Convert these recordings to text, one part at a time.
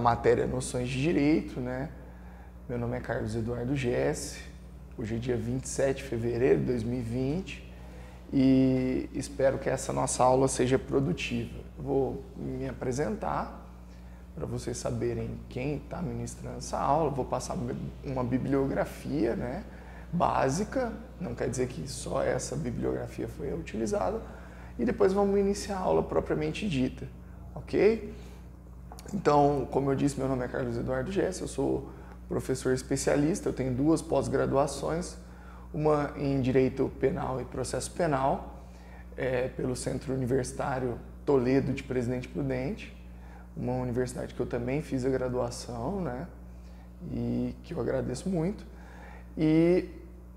a matéria Noções de Direito, né? Meu nome é Carlos Eduardo Gessi, hoje é dia 27 de fevereiro de 2020 e espero que essa nossa aula seja produtiva. Eu vou me apresentar para vocês saberem quem está ministrando essa aula, vou passar uma bibliografia, né, básica, não quer dizer que só essa bibliografia foi utilizada, e depois vamos iniciar a aula propriamente dita, ok? Então, como eu disse, meu nome é Carlos Eduardo Gessi, eu sou professor especialista, eu tenho 2 pós-graduações, uma em Direito Penal e Processo Penal, pelo Centro Universitário Toledo de Presidente Prudente, uma universidade que eu também fiz a graduação, né, e que eu agradeço muito, e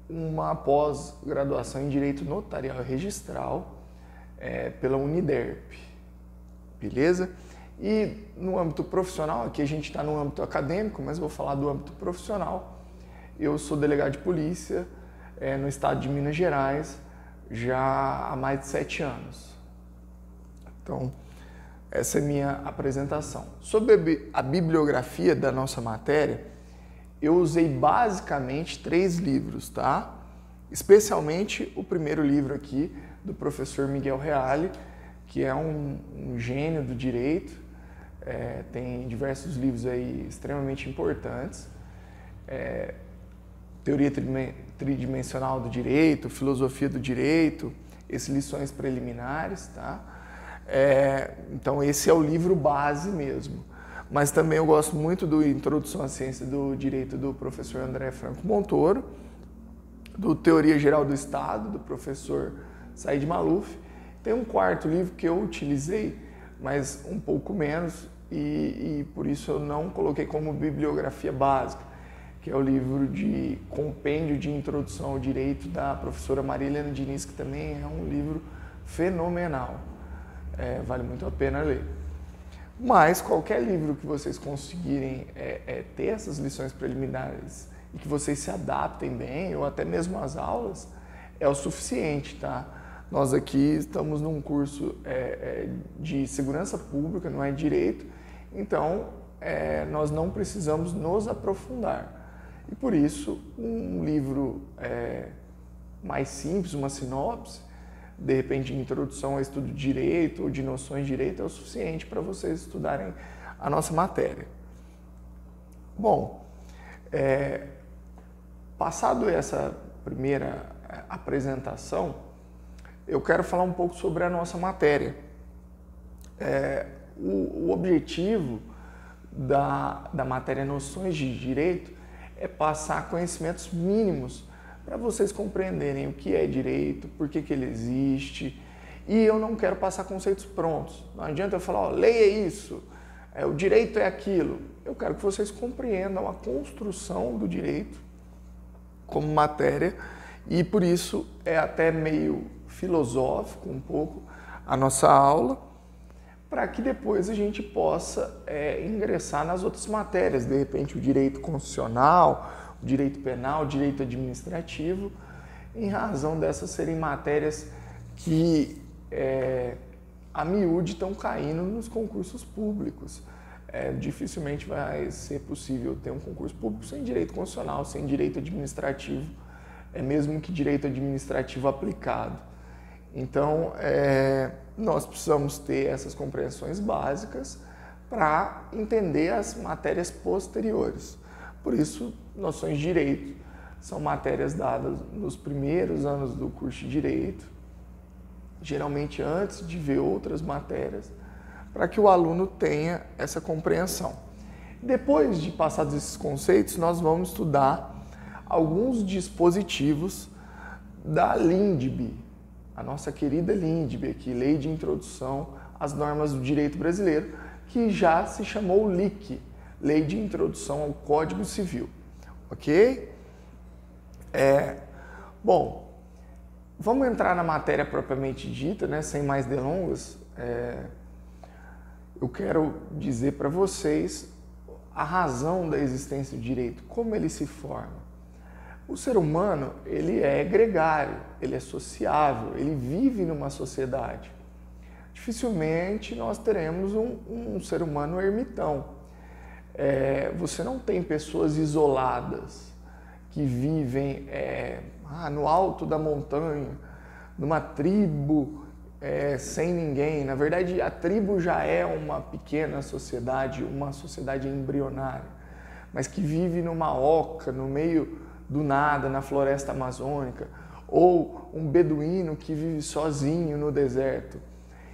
uma pós-graduação em Direito Notarial e Registral pela Uniderp, beleza? E no âmbito profissional, aqui a gente está no âmbito acadêmico, mas vou falar do âmbito profissional. Eu sou delegado de polícia no estado de Minas Gerais já há mais de 7 anos. Então, essa é a minha apresentação. Sobre a bibliografia da nossa matéria, eu usei basicamente 3 livros, tá? Especialmente o primeiro livro aqui, do professor Miguel Reale, que é um gênio do direito, tem diversos livros aí extremamente importantes, Teoria Tridimensional do Direito, Filosofia do Direito, Lições Preliminares, tá? Então esse é o livro base mesmo, mas também eu gosto muito do Introdução à Ciência do Direito do professor André Franco Montoro, do Teoria Geral do Estado, do professor Said Maluf. Tem um 4º livro que eu utilizei, mas um pouco menos, e por isso eu não coloquei como bibliografia básica, que é o livro de Compêndio de Introdução ao Direito da professora Maria Helena Diniz, que também é um livro fenomenal, vale muito a pena ler. Mas qualquer livro que vocês conseguirem ter essas lições preliminares e que vocês se adaptem bem, ou até mesmo as aulas, é o suficiente, tá? Nós aqui estamos num curso de segurança pública, não é direito, então nós não precisamos nos aprofundar. E por isso, um livro mais simples, uma sinopse, de repente de introdução ao estudo de direito ou de noções de direito, é o suficiente para vocês estudarem a nossa matéria. Bom, passado essa primeira apresentação, eu quero falar um pouco sobre a nossa matéria. O objetivo da matéria Noções de Direito é passar conhecimentos mínimos para vocês compreenderem o que é direito, por que ele existe, e eu não quero passar conceitos prontos. Não adianta eu falar, leia isso, o direito é aquilo. Eu quero que vocês compreendam a construção do direito como matéria, e por isso é até meio filosófico um pouco a nossa aula, para que depois a gente possa ingressar nas outras matérias, de repente o direito constitucional, o direito penal, o direito administrativo, em razão dessas serem matérias que a miúde estão caindo nos concursos públicos. Dificilmente vai ser possível ter um concurso público sem direito constitucional, sem direito administrativo, mesmo que direito administrativo aplicado. Então, nós precisamos ter essas compreensões básicas para entender as matérias posteriores. Por isso, noções de direito são matérias dadas nos primeiros anos do curso de direito, geralmente antes de ver outras matérias, para que o aluno tenha essa compreensão. Depois de passados esses conceitos, nós vamos estudar alguns dispositivos da LINDB, a nossa querida LINDB aqui, Lei de Introdução às Normas do Direito Brasileiro, que já se chamou LIC, Lei de Introdução ao Código Civil, ok? Bom, vamos entrar na matéria propriamente dita, né? Sem mais delongas. Eu quero dizer para vocês a razão da existência do direito, como ele se forma. O ser humano, ele é gregário, ele é sociável, ele vive numa sociedade. Dificilmente nós teremos um ser humano ermitão. Você não tem pessoas isoladas que vivem no alto da montanha, numa tribo sem ninguém. Na verdade, a tribo já é uma pequena sociedade, uma sociedade embrionária, mas que vive numa oca, no meio do nada, na floresta amazônica, ou um beduíno que vive sozinho no deserto.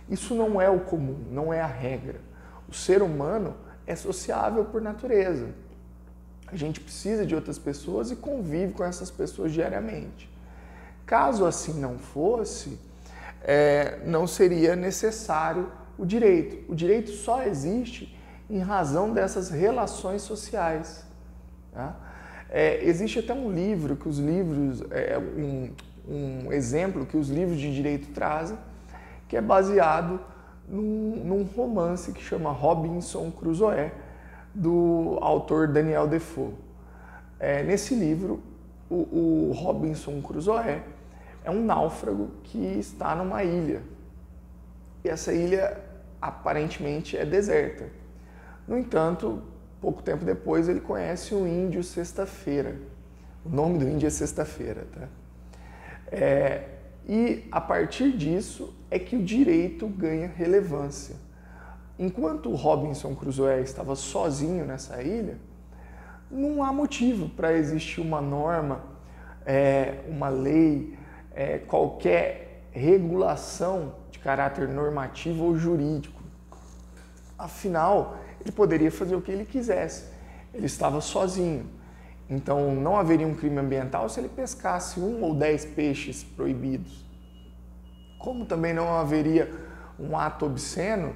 Isso não é o comum, não é a regra. O ser humano é sociável por natureza. A gente precisa de outras pessoas e convive com essas pessoas diariamente. Caso assim não fosse, não seria necessário o direito. O direito só existe em razão dessas relações sociais. Tá? Existe até um livro que os livros, um exemplo que os livros de direito trazem, que é baseado num romance que chama Robinson Crusoe, do autor Daniel Defoe. Nesse livro, o Robinson Crusoe é um náufrago que está numa ilha. E essa ilha aparentemente é deserta. No entanto, pouco tempo depois ele conhece um índio Sexta-feira. O nome do índio é Sexta-feira, tá? E a partir disso é que o direito ganha relevância. Enquanto o Robinson Crusoe estava sozinho nessa ilha, não há motivo para existir uma norma, uma lei, qualquer regulação de caráter normativo ou jurídico. Afinal, ele poderia fazer o que ele quisesse. Ele estava sozinho. Então, não haveria um crime ambiental se ele pescasse 1 ou 10 peixes proibidos. Como também não haveria um ato obsceno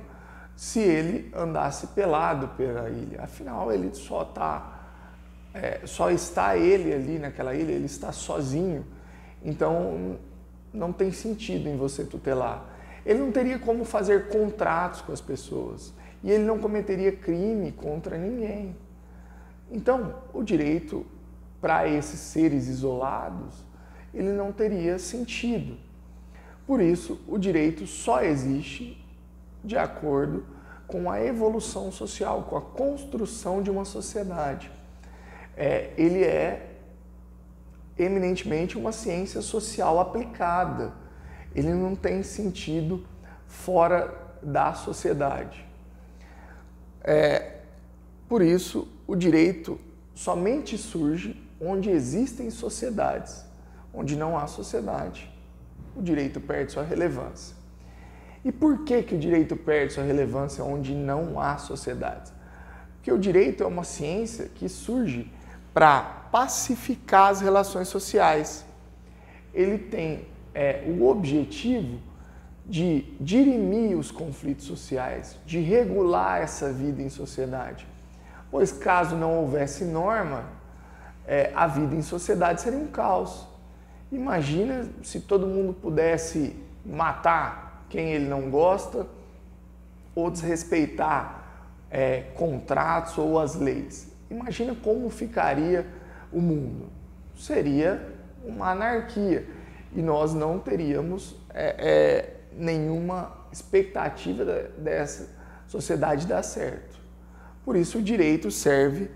se ele andasse pelado pela ilha. Afinal, ele só está ele ali naquela ilha, ele está sozinho. Então, não tem sentido em você tutelar. Ele não teria como fazer contratos com as pessoas. E ele não cometeria crime contra ninguém. Então, o direito para esses seres isolados, ele não teria sentido. Por isso, o direito só existe de acordo com a evolução social, com a construção de uma sociedade. Ele é eminentemente uma ciência social aplicada. Ele não tem sentido fora da sociedade. Por isso, o direito somente surge onde existem sociedades. Onde não há sociedade, o direito perde sua relevância. E por que o direito perde sua relevância onde não há sociedades? Porque o direito é uma ciência que surge para pacificar as relações sociais. Ele tem o objetivo de dirimir os conflitos sociais, de regular essa vida em sociedade. Pois caso não houvesse norma, a vida em sociedade seria um caos. Imagina se todo mundo pudesse matar quem ele não gosta ou desrespeitar contratos ou as leis. Imagina como ficaria o mundo. Seria uma anarquia e nós não teríamos nenhuma expectativa dessa sociedade dar certo. Por isso, o direito serve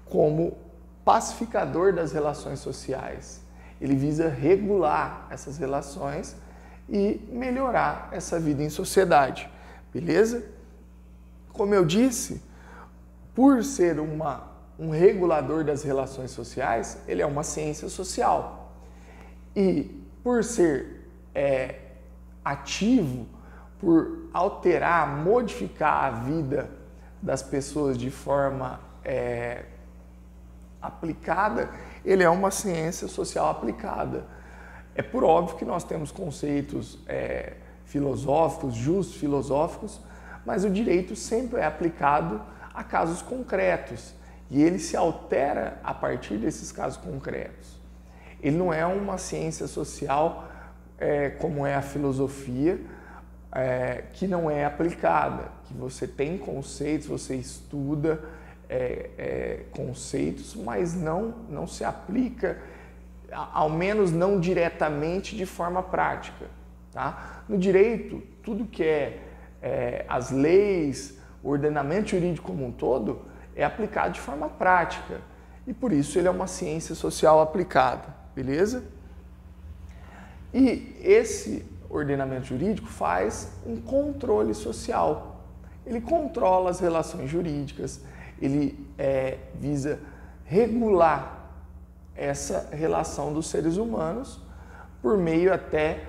como pacificador das relações sociais. Ele visa regular essas relações e melhorar essa vida em sociedade, beleza? Como eu disse, por ser um regulador das relações sociais, ele é uma ciência social. E por ser ativo, por alterar, modificar a vida das pessoas de forma aplicada, ele é uma ciência social aplicada. É por óbvio que nós temos conceitos filosóficos, justos filosóficos, mas o direito sempre é aplicado a casos concretos e ele se altera a partir desses casos concretos. Ele não é uma ciência social como é a filosofia, que não é aplicada, que você tem conceitos, você estuda conceitos, mas não se aplica, ao menos não diretamente de forma prática. Tá? No direito, tudo que as leis, o ordenamento jurídico como um todo, é aplicado de forma prática e por isso ele é uma ciência social aplicada, beleza? E esse ordenamento jurídico faz um controle social. Ele controla as relações jurídicas, ele visa regular essa relação dos seres humanos por meio até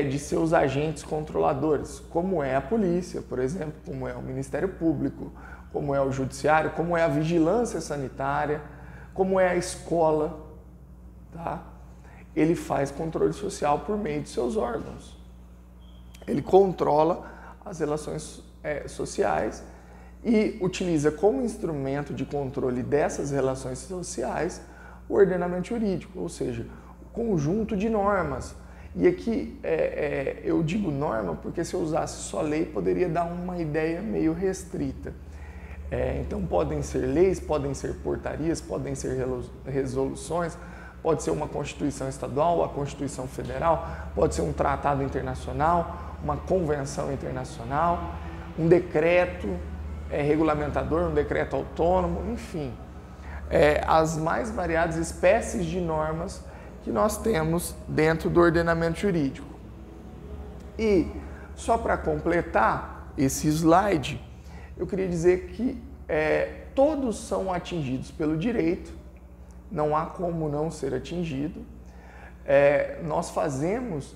de seus agentes controladores, como é a polícia, por exemplo, como é o Ministério Público, como é o Judiciário, como é a vigilância sanitária, como é a escola, tá? Ele faz controle social por meio de seus órgãos. Ele controla as relações sociais e utiliza como instrumento de controle dessas relações sociais o ordenamento jurídico, ou seja, o conjunto de normas. E aqui eu digo norma porque se eu usasse só lei poderia dar uma ideia meio restrita. Então podem ser leis, podem ser portarias, podem ser resoluções, pode ser uma Constituição Estadual, a Constituição Federal, pode ser um tratado internacional, uma convenção internacional, um decreto regulamentador, um decreto autônomo, enfim. As mais variadas espécies de normas que nós temos dentro do ordenamento jurídico. E, só para completar esse slide, eu queria dizer que todos são atingidos pelo direito, não há como não ser atingido. Nós fazemos,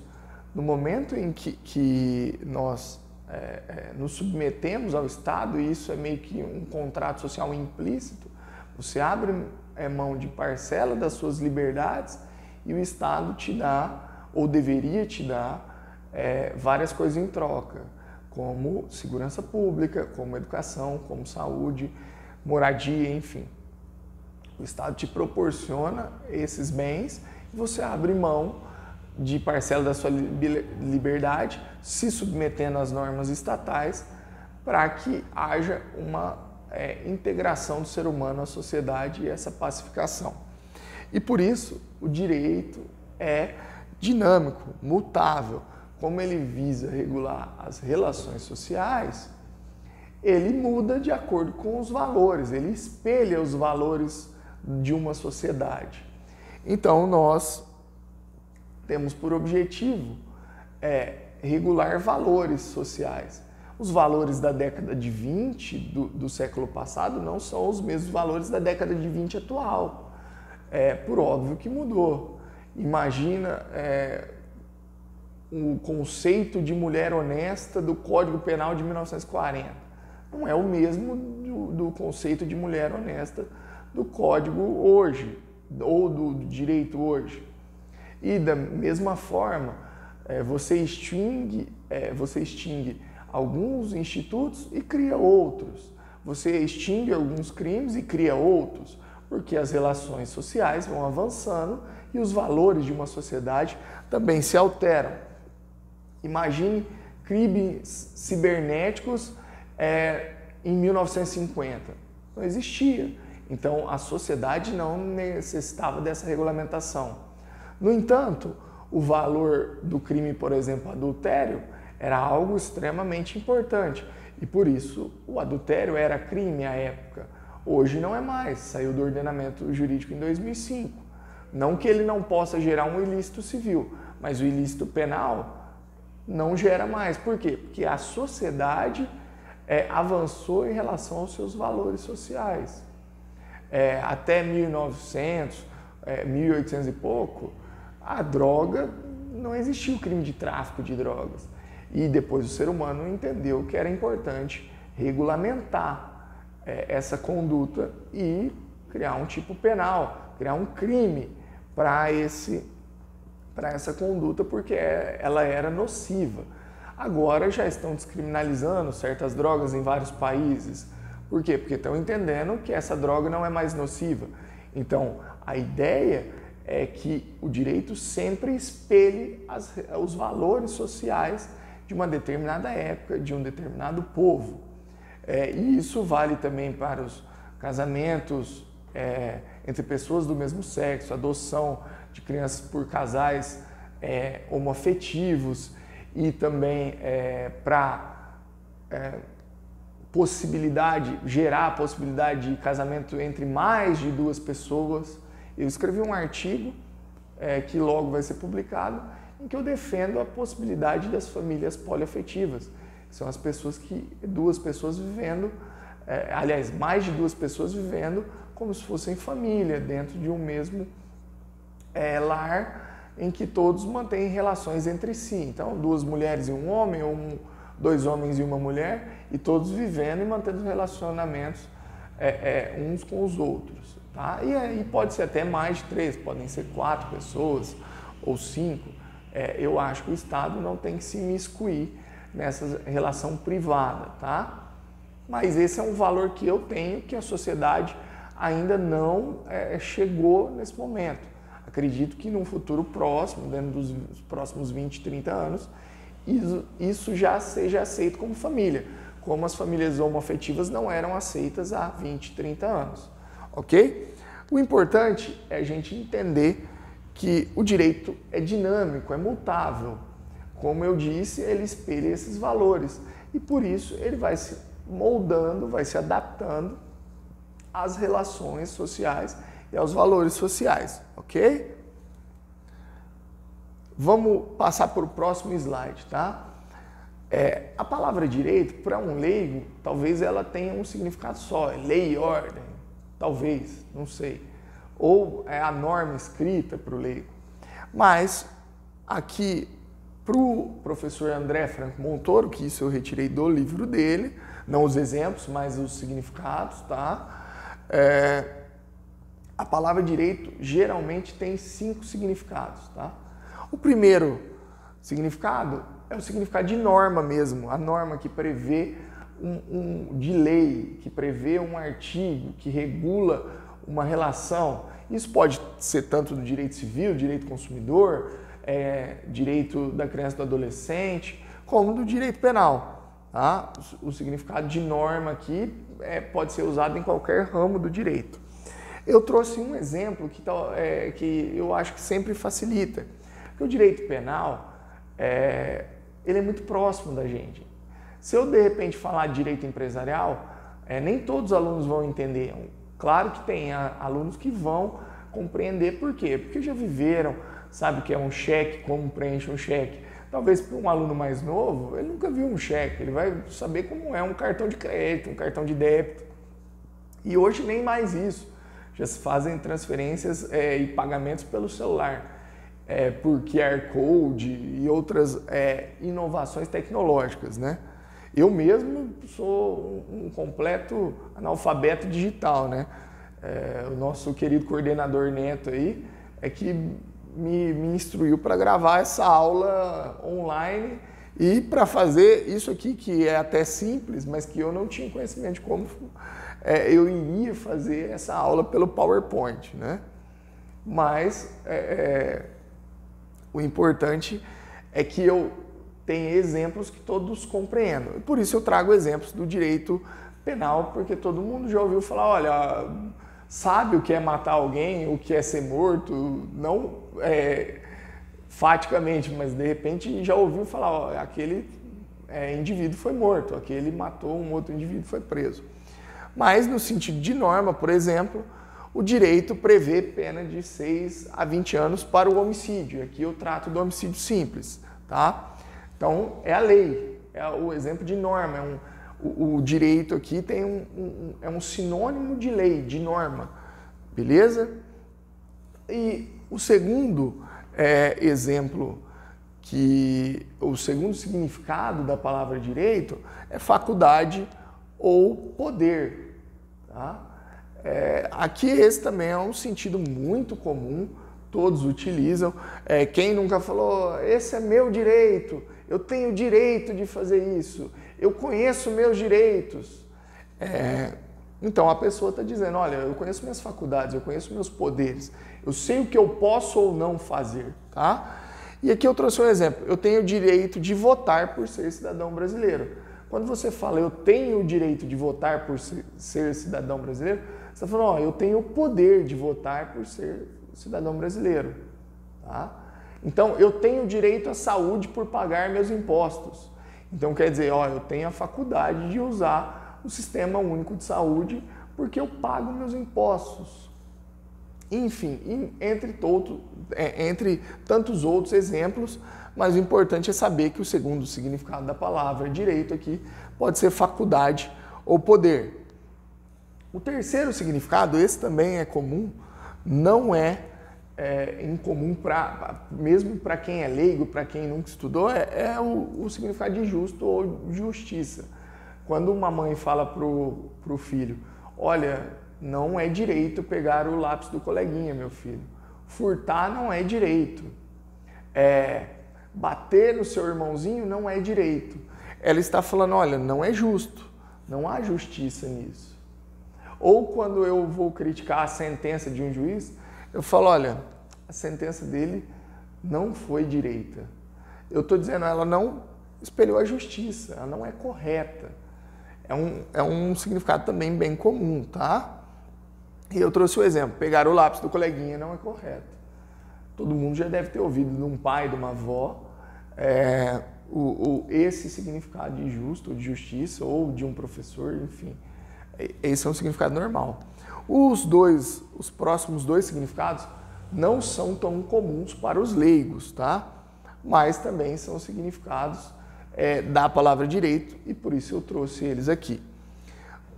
no momento em que nós nos submetemos ao Estado, e isso é meio que um contrato social implícito, você abre mão de parcela das suas liberdades e o Estado te dá, ou deveria te dar, várias coisas em troca, como segurança pública, como educação, como saúde, moradia, enfim. O Estado te proporciona esses bens e você abre mão de parcela da sua liberdade, se submetendo às normas estatais, para que haja uma integração do ser humano à sociedade e essa pacificação. E por isso o direito é dinâmico, mutável. Como ele visa regular as relações sociais, ele muda de acordo com os valores, ele espelha os valores de uma sociedade. Então nós temos por objetivo regular valores sociais. Os valores da década de 20 do século passado não são os mesmos valores da década de 20 atual. Por óbvio que mudou. Imagina o conceito de mulher honesta do Código Penal de 1940. Não é o mesmo do conceito de mulher honesta do Código hoje, ou do direito hoje. E da mesma forma, você extingue alguns institutos e cria outros. Você extingue alguns crimes e cria outros, porque as relações sociais vão avançando e os valores de uma sociedade também se alteram. Imagine crimes cibernéticos em 1950. Não existia. Então, a sociedade não necessitava dessa regulamentação. No entanto, o valor do crime, por exemplo, adultério, era algo extremamente importante. E por isso, o adultério era crime à época. Hoje não é mais, saiu do ordenamento jurídico em 2005. Não que ele não possa gerar um ilícito civil, mas o ilícito penal não gera mais. Por quê? Porque a sociedade avançou em relação aos seus valores sociais. Até 1900, 1800 e pouco, a droga, não existia o crime de tráfico de drogas. E depois o ser humano entendeu que era importante regulamentar essa conduta e criar um tipo penal, criar um crime para essa conduta, porque ela era nociva. Agora já estão descriminalizando certas drogas em vários países. Por quê? Porque estão entendendo que essa droga não é mais nociva. Então, a ideia é que o direito sempre espelhe os valores sociais de uma determinada época, de um determinado povo. E isso vale também para os casamentos entre pessoas do mesmo sexo, adoção de crianças por casais homoafetivos e também para gerar a possibilidade de casamento entre mais de 2 pessoas. Eu escrevi um artigo que logo vai ser publicado, em que eu defendo a possibilidade das famílias poliafetivas. São as pessoas duas pessoas vivendo, mais de 2 pessoas vivendo como se fossem família, dentro de um mesmo lar, em que todos mantêm relações entre si. Então, 2 mulheres e um homem, ou 2 homens e uma mulher, e todos vivendo e mantendo relacionamentos uns com os outros. Tá? E aí pode ser até mais de 3, podem ser 4 pessoas ou 5. Eu acho que o Estado não tem que se imiscuir nessa relação privada, tá? Mas esse é um valor que eu tenho, que a sociedade ainda não chegou nesse momento. Acredito que num futuro próximo, dentro dos próximos 20, 30 anos, isso já seja aceito como família, como as famílias homoafetivas não eram aceitas há 20, 30 anos, ok? O importante é a gente entender que o direito é dinâmico, é mutável. Como eu disse, ele espelha esses valores e por isso ele vai se moldando, vai se adaptando às relações sociais e aos valores sociais, ok? Vamos passar para o próximo slide, tá? A palavra direito, para um leigo, talvez ela tenha um significado só, lei e ordem, talvez, não sei. Ou é a norma escrita para o leigo. Mas, aqui, para o professor André Franco Montoro, que isso eu retirei do livro dele, não os exemplos, mas os significados, tá? A palavra direito geralmente tem 5 significados, tá? O primeiro significado é o significado de norma mesmo, a norma que prevê de lei, que prevê um artigo, que regula uma relação. Isso pode ser tanto do direito civil, direito consumidor, direito da criança e do adolescente, como do direito penal. Tá? O significado de norma aqui pode ser usado em qualquer ramo do direito. Eu trouxe um exemplo que eu acho que sempre facilita. Porque o direito penal, ele é muito próximo da gente. Se eu, de repente, falar de direito empresarial, nem todos os alunos vão entender. Claro que tem alunos que vão compreender por quê? Porque já viveram, sabe o que é um cheque, como preenche um cheque. Talvez para um aluno mais novo, ele nunca viu um cheque, ele vai saber como é um cartão de crédito, um cartão de débito. E hoje nem mais isso. Já se fazem transferências e pagamentos pelo celular, por QR Code e outras inovações tecnológicas, né? Eu mesmo sou um completo analfabeto digital, né? O nosso querido coordenador Neto aí que me instruiu para gravar essa aula online e para fazer isso aqui, que é até simples, mas que eu não tinha conhecimento de como eu iria fazer essa aula pelo PowerPoint, né? Mas o importante é que eu tenha exemplos que todos compreendam. Por isso eu trago exemplos do direito penal, porque todo mundo já ouviu falar, olha, sabe o que é matar alguém, o que é ser morto, não faticamente, mas de repente já ouviu falar, ó, aquele indivíduo foi morto, aquele matou um outro indivíduo, foi preso. Mas no sentido de norma, por exemplo, o direito prevê pena de 6 a 20 anos para o homicídio. Aqui eu trato do homicídio simples, tá? Então, é a lei, é o exemplo de norma. O direito aqui tem um sinônimo de lei, de norma, beleza? E o segundo exemplo, o segundo significado da palavra direito é faculdade ou poder, tá? Aqui esse também é um sentido muito comum, todos utilizam. Quem nunca falou, esse é meu direito, eu tenho direito de fazer isso, eu conheço meus direitos. Então a pessoa está dizendo, olha, eu conheço minhas faculdades, eu conheço meus poderes, eu sei o que eu posso ou não fazer, tá? E aqui eu trouxe um exemplo, eu tenho o direito de votar por ser cidadão brasileiro. Quando você fala, eu tenho o direito de votar por ser cidadão brasileiro, você está falando, ó, eu tenho o poder de votar por ser cidadão brasileiro. Tá? Então, eu tenho direito à saúde por pagar meus impostos. Então, quer dizer, ó, eu tenho a faculdade de usar o Sistema Único de Saúde, porque eu pago meus impostos. Enfim, entre tantos outros exemplos, mas o importante é saber que o segundo significado da palavra direito aqui pode ser faculdade ou poder. O terceiro significado, esse também é comum, não é incomum mesmo para quem é leigo, para quem nunca estudou, é o significado de justo ou justiça. Quando uma mãe fala para o filho, olha, não é direito pegar o lápis do coleguinha, meu filho. Furtar não é direito. Bater no seu irmãozinho não é direito. Ela está falando, olha, não é justo. Não há justiça nisso. Ou quando eu vou criticar a sentença de um juiz, eu falo, olha, a sentença dele não foi direita. Eu estou dizendo, ela não espelhou a justiça, ela não é correta. É um significado também bem comum, tá? E eu trouxe o exemplo, pegar o lápis do coleguinha não é correto. Todo mundo já deve ter ouvido de um pai, de uma avó, esse significado de justo, ou de justiça, ou de um professor, enfim. Esse é um significado normal. Os próximos dois significados não são tão comuns para os leigos, tá? Mas também são significados da palavra direito e por isso eu trouxe eles aqui.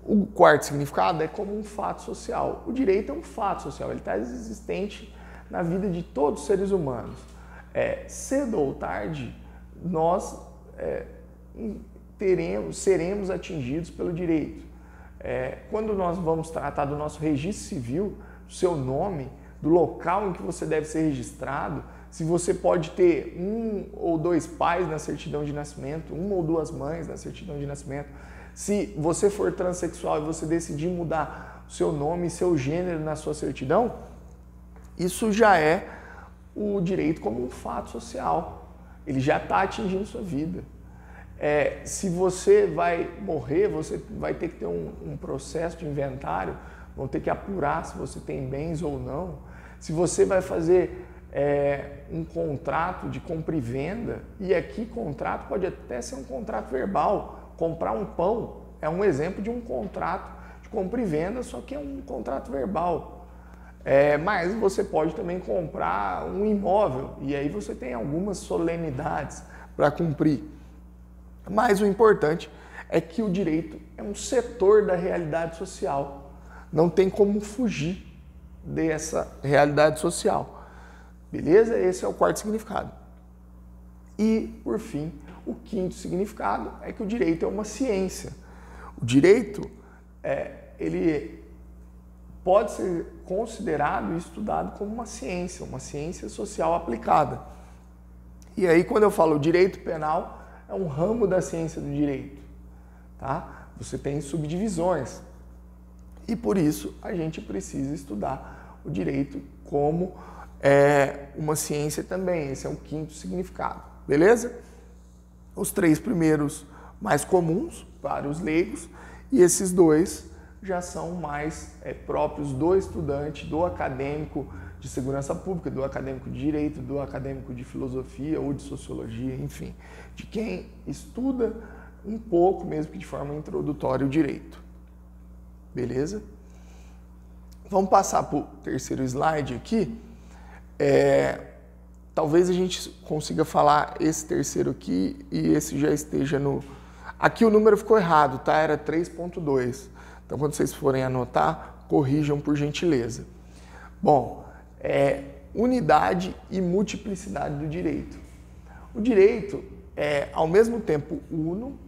O quarto significado é como um fato social. O direito é um fato social, ele está existente na vida de todos os seres humanos. Cedo ou tarde, nós seremos atingidos pelo direito. Quando nós vamos tratar do nosso registro civil, do seu nome, do local em que você deve ser registrado, se você pode ter 1 ou 2 pais na certidão de nascimento, 1 ou 2 mães na certidão de nascimento, se você for transexual e você decidir mudar o seu nome e seu gênero na sua certidão, isso já é o direito como um fato social. Ele já está atingindo sua vida. Se você vai morrer, você vai ter que ter um processo de inventário, vão ter que apurar se você tem bens ou não. Se você vai fazer um contrato de compra e venda, e aqui contrato pode até ser um contrato verbal. Comprar um pão é um exemplo de um contrato de compra e venda, só que é um contrato verbal. Mas você pode também comprar um imóvel, e aí você tem algumas solenidades para cumprir. Mas o importante é que o direito é um setor da realidade social. Não tem como fugir dessa realidade social. Beleza? Esse é o quarto significado. E, por fim, o quinto significado é que o direito é uma ciência. O direito, ele pode ser considerado e estudado como uma ciência social aplicada. E aí, quando eu falo direito penal, é um ramo da ciência do direito, tá? Você tem subdivisões e por isso a gente precisa estudar o direito como uma ciência também. Esse é o quinto significado, beleza? Os 3 primeiros mais comuns para os leigos e esses 2 já são mais próprios do estudante, do acadêmico de segurança pública, do acadêmico de direito, do acadêmico de filosofia ou de sociologia, enfim, de quem estuda um pouco, mesmo que de forma introdutória, o direito. Beleza? Vamos passar para o terceiro slide aqui. Talvez a gente consiga falar esse terceiro aqui e esse já esteja no... Aqui o número ficou errado, tá? Era 3.2. Então, quando vocês forem anotar, corrijam por gentileza. Bom, unidade e multiplicidade do direito. O direito é, ao mesmo tempo, uno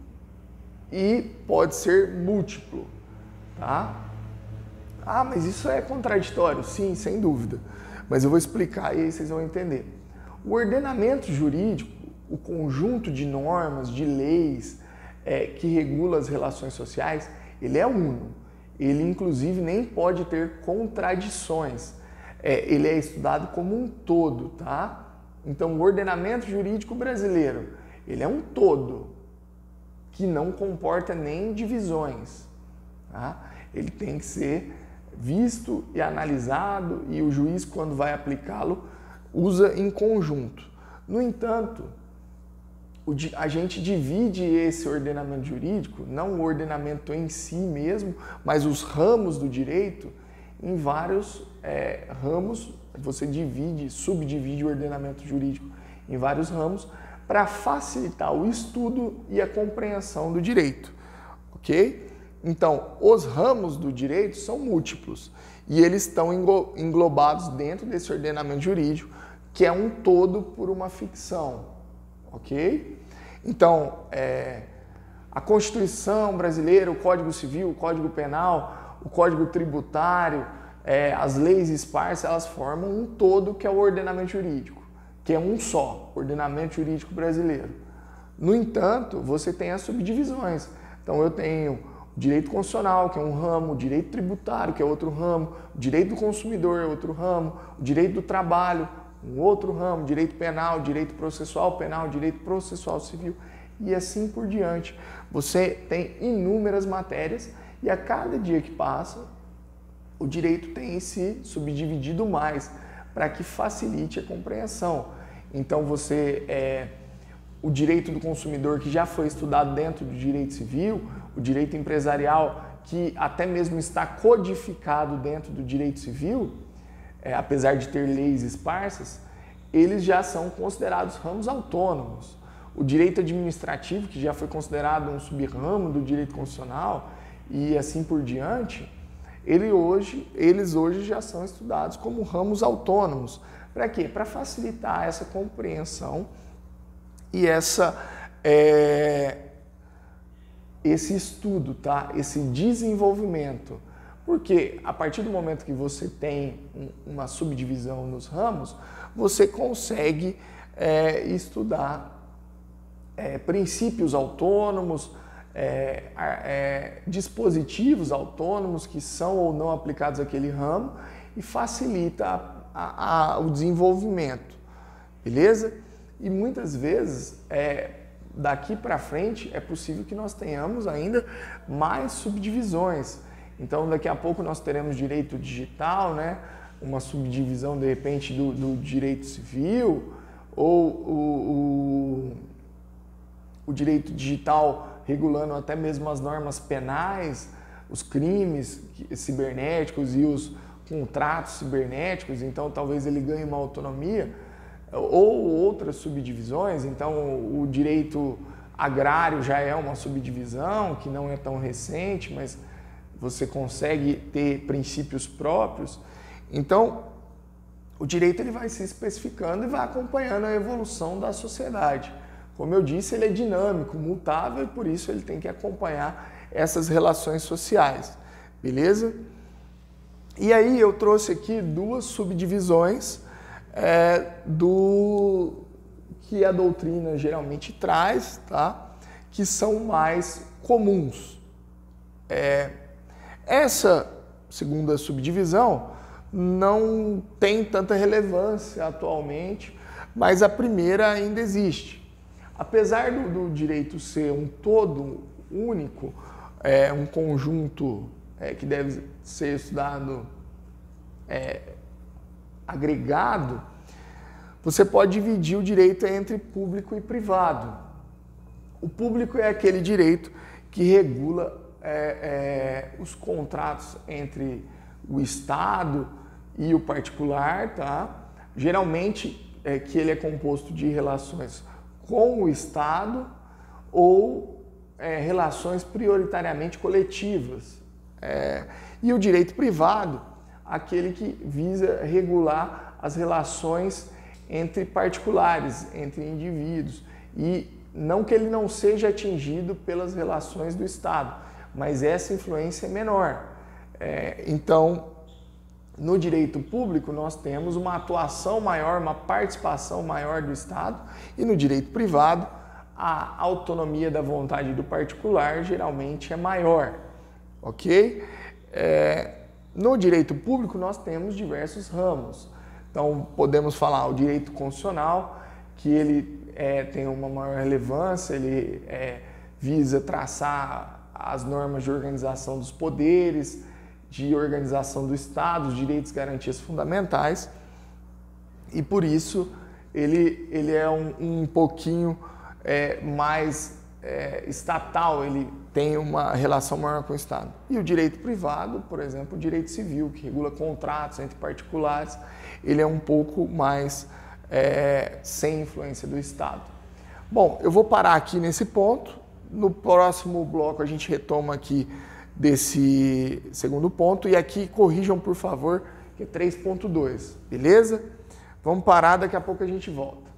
e pode ser múltiplo, tá? Ah, mas isso é contraditório? Sim, sem dúvida. Mas eu vou explicar e aí vocês vão entender. O ordenamento jurídico, o conjunto de normas, de leis que regula as relações sociais, ele é uno. Ele, inclusive, nem pode ter contradições. Ele é estudado como um todo, tá? Então, o ordenamento jurídico brasileiro, ele é um todo, que não comporta nem divisões, tá? Ele tem que ser visto e analisado e o juiz, quando vai aplicá-lo, usa em conjunto. No entanto, a gente divide esse ordenamento jurídico, não o ordenamento em si mesmo, mas os ramos do direito, em vários ramos. Você subdivide o ordenamento jurídico em vários ramos para facilitar o estudo e a compreensão do direito, ok? Então, os ramos do direito são múltiplos e eles estão englobados dentro desse ordenamento jurídico, que é um todo por uma ficção, ok? Então, a Constituição brasileira, o Código Civil, o Código Penal, o Código Tributário, as leis esparsas, elas formam um todo que é o ordenamento jurídico, que é um só, ordenamento jurídico brasileiro. No entanto, você tem as subdivisões. Então, eu tenho o direito constitucional, que é um ramo, o direito tributário, que é outro ramo, o direito do consumidor é outro ramo, o direito do trabalho, um outro ramo, direito penal, direito processual penal, direito processual civil e assim por diante. Você tem inúmeras matérias e a cada dia que passa, o direito tem se subdividido mais para que facilite a compreensão. Então o direito do consumidor, que já foi estudado dentro do direito civil, o direito empresarial, que até mesmo está codificado dentro do direito civil, apesar de ter leis esparsas, eles já são considerados ramos autônomos. O direito administrativo, que já foi considerado um sub-ramo do direito constitucional e assim por diante, eles hoje já são estudados como ramos autônomos. Para quê? Para facilitar essa compreensão e esse estudo, tá? Esse desenvolvimento. Porque a partir do momento que você tem uma subdivisão nos ramos, você consegue estudar princípios autônomos, dispositivos autônomos que são ou não aplicados àquele ramo e facilita o desenvolvimento, beleza? E muitas vezes, daqui para frente, é possível que nós tenhamos ainda mais subdivisões. Então, daqui a pouco nós teremos direito digital, né? Uma subdivisão, de repente, do direito civil, ou o direito digital regulando até mesmo as normas penais, os crimes cibernéticos e os contratos cibernéticos. Então, talvez ele ganhe uma autonomia, ou outras subdivisões. Então, o direito agrário já é uma subdivisão, que não é tão recente, mas você consegue ter princípios próprios. Então, o direito ele vai se especificando e vai acompanhando a evolução da sociedade. Como eu disse, ele é dinâmico, mutável e por isso ele tem que acompanhar essas relações sociais, beleza? E aí eu trouxe aqui duas subdivisões do que a doutrina geralmente traz, tá? Que são mais comuns. Essa segunda subdivisão não tem tanta relevância atualmente, mas a primeira ainda existe. Apesar do direito ser um todo único, um conjunto que deve ser estudado agregado, você pode dividir o direito entre público e privado. O público é aquele direito que regula os contratos entre o Estado e o particular, tá? Geralmente que ele é composto de relações com o Estado ou relações prioritariamente coletivas. E o direito privado, aquele que visa regular as relações entre particulares, entre indivíduos. E não que ele não seja atingido pelas relações do Estado, mas essa influência é menor. Então, no direito público, nós temos uma atuação maior, uma participação maior do Estado, e no direito privado, a autonomia da vontade do particular geralmente é maior, ok? No direito público, nós temos diversos ramos. Então, podemos falar o direito constitucional, que ele tem uma maior relevância, ele visa traçar as normas de organização dos poderes, de organização do Estado, os direitos e garantias fundamentais, e por isso ele é um pouquinho mais estatal, ele tem uma relação maior com o Estado. E o direito privado, por exemplo, o direito civil, que regula contratos entre particulares, ele é um pouco mais sem influência do Estado. Bom, eu vou parar aqui nesse ponto. No próximo bloco a gente retoma aqui desse segundo ponto. E aqui corrijam, por favor, que é 3.2, beleza? Vamos parar, daqui a pouco a gente volta.